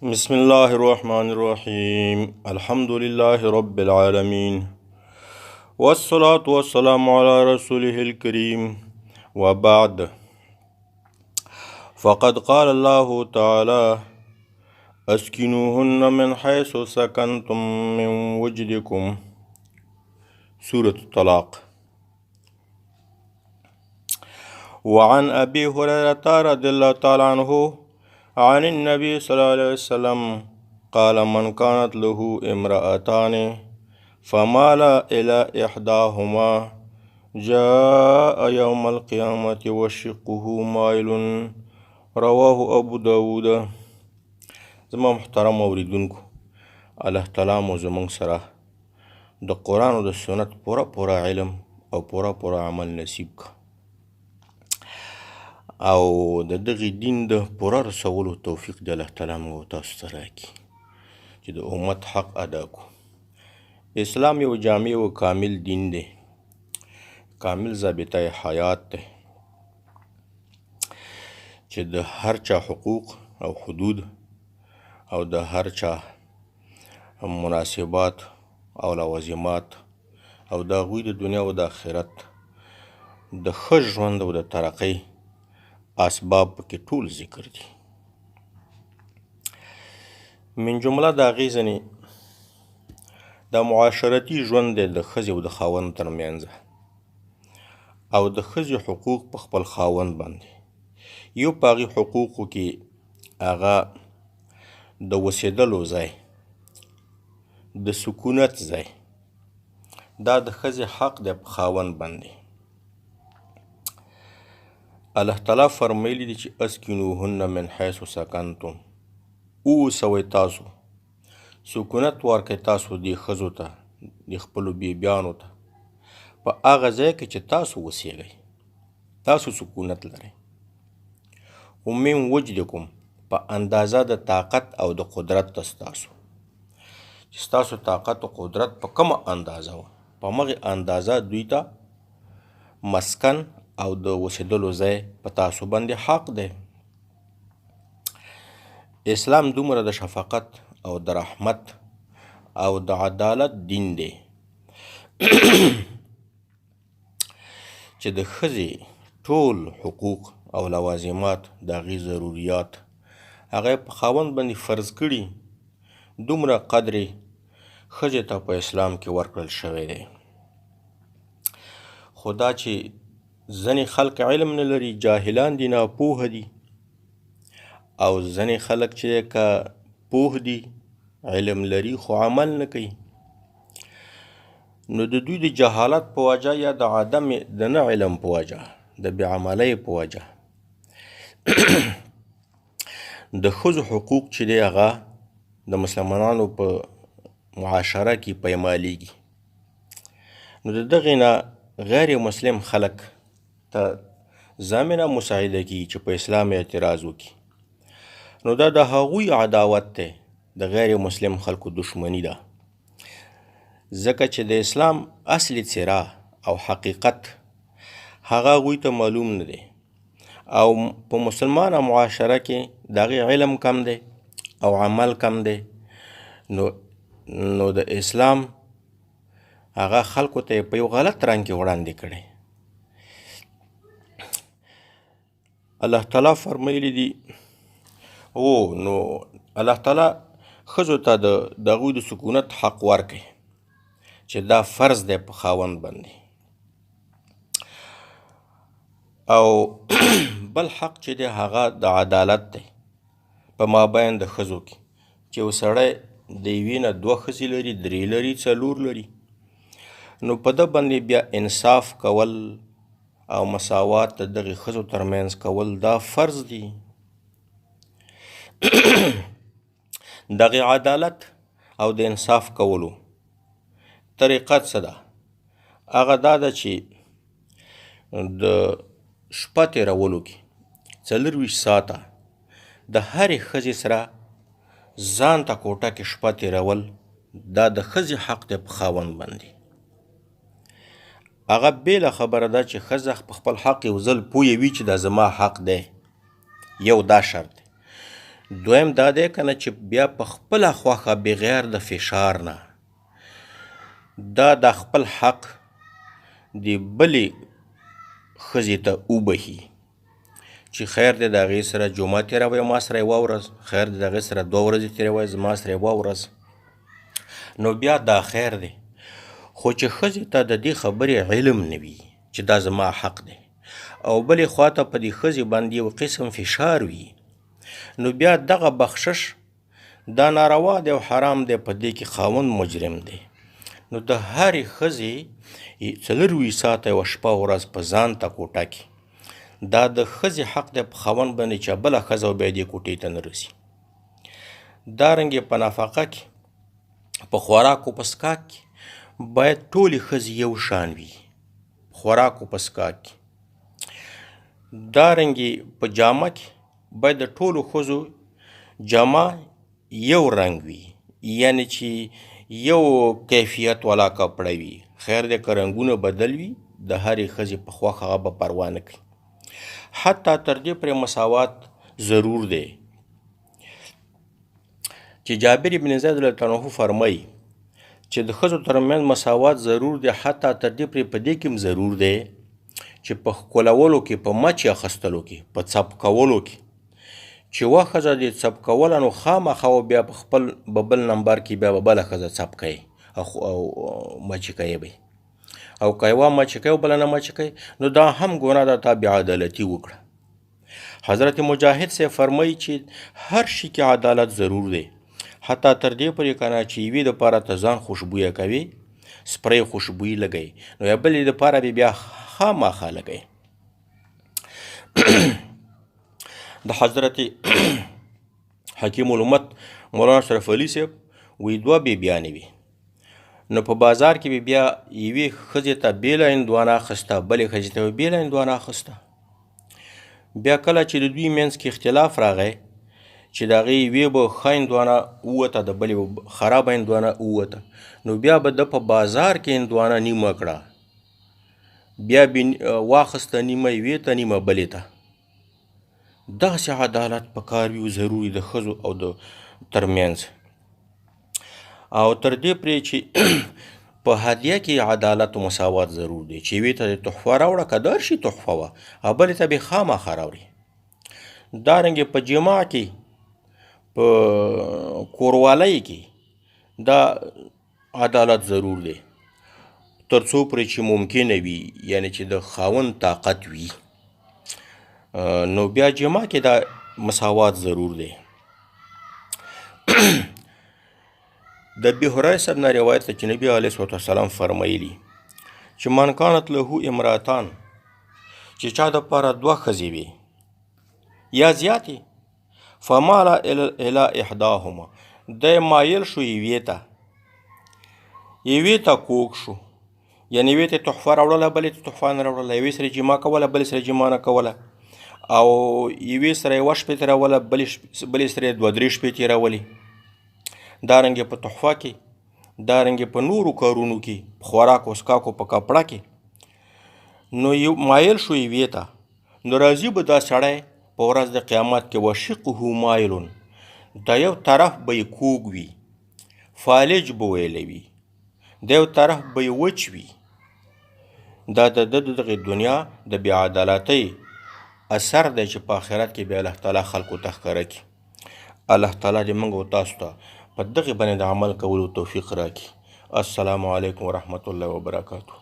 بسم الله الرحمن الرحيم الحمد لله رب العالمين والصلاة والسلام على رسوله الكريم وبعد فقد قال الله تعالى أسكنوهن من حيث سكنتم من وجدكم سورة الطلاق. وعن أبي هريرة رضي الله تعالى عنه عن النبي صلى الله عليه وسلم قال من كانت له امرأتان فمال إلى إحداهما جاء يوم القيامة وشقه مائل رواه أبو داود. زما محترم اوریدونکو، الله تعالی مو زمونږ سره د قرآن او د سنت پوره علم او پوره عمل نصیب که او د دغې دین د پوره رسولو توفیق د الله تعالی موږ تاسو ته راکړي چې د امت حق ادا کو. اسلام یو جامع او کامل دین دی، کامل ضابطه حیات دی چې د هر چا حقوق او حدود او د هر چا مناسبات او لوازمات او د هغوی د دنیا او د آخرت د ښه ژوند او د ترقۍ اسباب پکې ټول ذکر دي. من جمله د هغې ځینې د معاشرتي ژوند دی د ښځې او د خاوند ترمنځ او د ښځې حقوق په خپل خاوند باندې. یو په هغې حقوقو کې هغه د اوسېدلو ځای، د سکونت ځای، دا د ښځې حق دی په خاوند باندې. الله تعالی فرمایلی دی چې اسکنوهن من حیث سکنتم، اوسوئ تاسو، سکونت ورکړئ تاسو دې ښځو ته، د خپلو بیبیانو ته په هغه ځای کې چې تاسو اوسیږئ، تاسو سکونت لرئ. ومن وجدکم، په اندازه د طاقت او د قدرت د ستاسو، چې ستاسو طاقت او قدرت په کومه اندازه وه، په همغې اندازه دوی ته مسکن او د اوسېدلو ځای په تاسو باندې حق دی. اسلام دومره د شفقت او د رحمت او د عدالت دین دی چې د ښځې ټول حقوق او لوازمات، د هغې ضروریات هغه په خاوند باندې فرض کړي. دومره قدر ښځې ته په اسلام کې ورکړل شوی دی. خو دا چې ځینې خلک علم نه لري، جاهلان دي، ناپوهه دي، او ځینې خلک چې که پوه دي، علم لري خو عمل نه کوي، نو د دوی د جهالت په وجه یا د عدم د نه علم په وجه، د بې عملۍ په وجه د ښځو حقوق چې دی هغه د مسلمانانو په معاشره کې پیمالیږي. نو د دغې نه غیر مسلم خلک ته ضامنه مساعده کیږي چې په اسلام اعتراض وکړي. نو دا د هغوی عداوت دی، د غیر مسلم خلکو دشمنی ده، ځکه چې د اسلام اصلي څیره او حقیقت هغه هغوی ته معلوم نه دی، او په مسلمانه معاشره کې د هغې علم کم دی او عمل کم دی. نو د اسلام هغه خلکو ته په یو غلط رنګ کې وړاندې کړی. الله تعالی فرمایلی دی نو الله تعالی ښځو ته د هغوی د سکونت حق ورکړي چې دا فرض دی په خاوند باندې. او بل حق چې دی هغه د عدالت دی په مابین د ښځو کې، چې یو سړی د یوې نه 2 ښځې لري، 3 لري، 4 لري، نو په ده باندې بیا انصاف کول او مساوات د دغې ښځو ترمنځ کول دا فرض دی. دغې عدالت او د انصاف کولو طریقه څه ده؟ هغه دا ده چې د شپه تېرولو کې 24 ساعته د هرې ښځې سره ځان ته کوټه کې شپه تېرول، دا د ښځې حق دی په خاوند باندې. هغه بیله خبره ده چې ښځه په خپل حق یو ځل پوه وي چې دا زما حق دی، یو دا شرط دی. دویم دا دی که نه چې بیا په خپله خوښه بغیر د فشار نه دا د خپل حق د بلې ښځې ته وبهي چې خیر دی د هغې سره جمعه تېروئ ما سره یوه ورځ، خیر دی د هغې سره 2 ورځې تېروئ زما سره یوه ورځ، نو بیا دا خیر دی. خو چې ښځې ته د دې خبرې علم نه وي چې دا زما حق دی او بلې خواته په دې ښځې باندې یو قسم فشار وي، نو بیا دغه بخشش دا ناروا دی او حرام دی، په دې کې خاوند مجرم دی. نو د هرې ښځې 24 ساعته یوه شپه ورځ په ځان ته کوټه کې دا د ښځې حق دی په خاوند باندې چې بله ښځه او بیا دې کوټې ته نه رسي. دارنګې په نفقه کې، په خوراک او په څښاک کې باید ټولې ښځې یو شان وي، خوراک او په څښاک کې. دارنګې په جامه کې باید د ټولو ښځو جامه یو رنګ وي، یعنی چې یو کیفیت والا کپړه وي. خیر دی که رنګونه بدل وي د هرې ښځې په خوښه هغه به پروا نه کوي. حتی تر دې پورې مساوات ضرور دی چې جابر بن زید رضی الله عنه فرمایي چې د ښځو ترمنځ مساوات ضرور دی، حتی تر دې پورې په دې کې هم ضرور دی چې په ښکلولو کې، په مچ اخیستلو کې، په څپ کولو کې چې یوه ښځه دې څپ کوله نو خامخا بیا په خپل بل نمبر کې بیا به بله ښځه څپ کوي او مچې کوي به، او که یوه مچې کوي او بله نه مچې کوي نو دا هم ګناه ده، تا بې عدالتي وکړه. حضرت مجاهد صاحب فرمایي چې هر شي کې عدالت ضرور دی، حتی تر دې پورې که نه چې یوې دپاره ته ځان خوشبویه کوي، سپری خوشبویي لګوي، نو یا بلې دپاره بیا خامخا لګوي. د حضرت حکیم الامت مولانا اشرف علي صاحب وی 2 بیبیانې وي، نو په بازار کې بیا یوې ښځې ته بیله هندوانه اخیسته، بلې ښځې ته بیله هندوانه اخیسته. بیا کله چې د دوی منځ کې اختلاف راغی چې د هغې یوې به ښه هندوانه ووته، د بلې به خرابه هندوانه ووته، نو بیا به ده په بازار کې هندوانه نیمه کړه، بیا به واخیسته نیمه یوې ته نیمه بلې ته. داسې عدالت په کار وي ضروري د ښځو او د ترمنځ. او تر دې پرې چې په هدیه کې عدالت و مساوات ضرور دی چې یوې ته د تحفه راوړه، که د هر شي تحفه وه، او بلې ته به خامخا راوړي. دارنګې په جماع کې، په کوروالی کې دا عدالت ضرور دی تر څو پرې چې ممکنه وي، یعنی چې د خاوند طاقت وي، نو بیا جماع کې دا مساوات ضرور دی. د ابي هريره صاحب نه روایت ده چې نبي علیه الصلوة والسلام فرمایلي چې من کانت له امراتان، چې چا دپاره 2 ښځې وي یا زیاتې، فماله الی احداهما، دی مایل شو یوې ته کوږ شو، یعنې یوې ته تحفه راوړله بلې ته تحفه نه راوړله، یوې سره جماع کوله بلې سره جماع نه کوله، او یوې سره 1 شپې تېروله بلې سره 2-3 شپې تېرولې. دارنګې په تحفه کې، دارنګې په نورو کارونو کې، په خوراک او څښاکو، په کپړه کې، نو مایل شو یوې ته، نو راځي به دا سړی په ورځ د قیامت کې وشقه مایلون، دا یو طرف به یې کوږ وي، فالج به ویلی وي، د یو طرف به یې وچ وي. دا د دغې دنیا د بې عدالتۍ اثر دی چې په آخرت کې بیا الله تعالی خلکو ته ښکاره کړي. الله تعالی دې موږ او تاسو ته په دغې باندې د عمل کولو توفیق راکړي. السلام علیکم ورحمة الله وبرکاته.